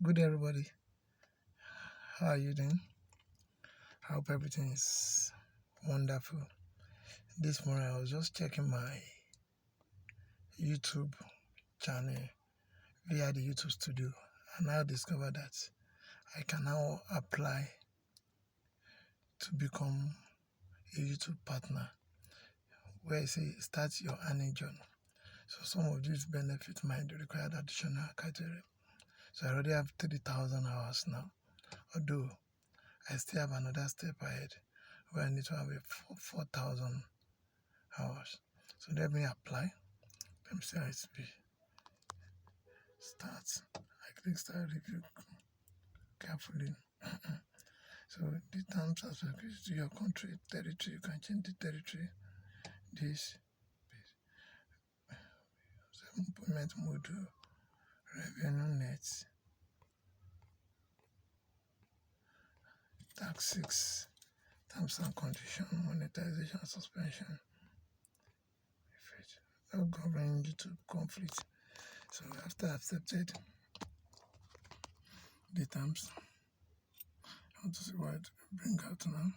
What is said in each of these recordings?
Good day, everybody. How are you doing? I hope everything is wonderful. This morning I was just checking my YouTube channel via the YouTube studio, and I discovered that I can now apply to become a YouTube partner, where I say start your earning journey. So some of these benefits might require additional criteria. So I already have 3,000 hours now, although I still have another step ahead where I need to have a 4,000 hours. So let me apply. Let me see how it's be. Start. I click start review carefully. So the terms as well to your country, territory, you can change the territory. This employment module, revenue net, tax 6, terms and condition, monetization, suspension, effect, no governing YouTube conflict. So after accepted the terms, I want to see what it bring out now.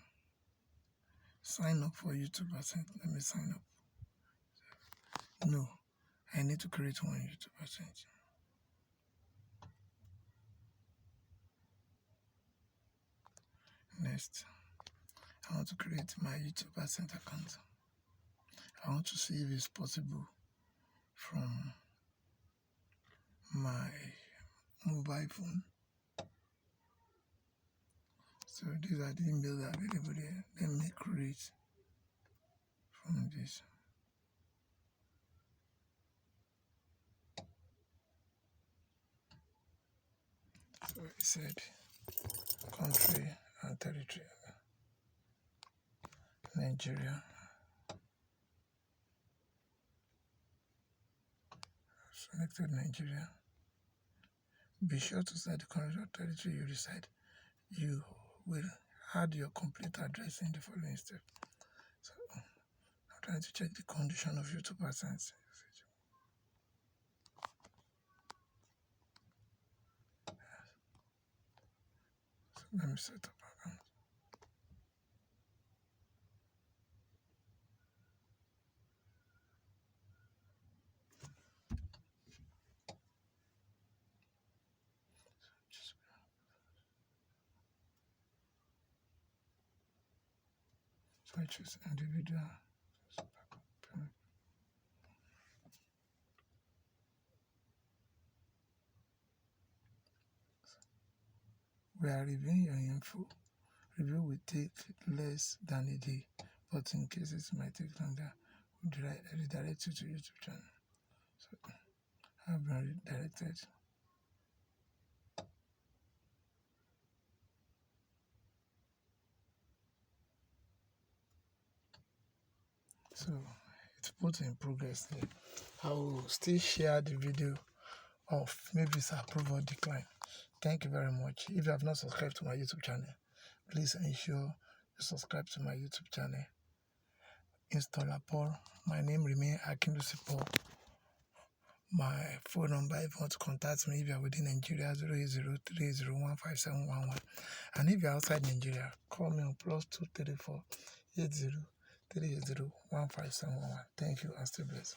Sign up for YouTube. Let me sign up. No, I need to create one YouTube account. Next, I want to create my YouTube account. I want to see if it's possible from my mobile phone. So these are the emails available there. Let me create from this. So it said country and territory. Nigeria. Selected Nigeria. Be sure to set the country or territory you reside. You will add your complete address in the following step. So I'm trying to check the condition of YouTube AdSense. So let me set up account. So I choose individual. We are reviewing your info. Review will take less than a day, but in cases it might take longer, we'll redirect you to YouTube channel. So I've been redirected. So it's put in progress there. I will still share the video of maybe it's approved or decline. Thank you very much. If you have not subscribed to my YouTube channel, please ensure you subscribe to my YouTube channel. Installer Paul. My name remains Akindusi Paul. My phone number, if you want to contact me, if you are within Nigeria, 08030157111. And if you are outside Nigeria, call me on +234 80 380 15711. Thank you and stay blessed.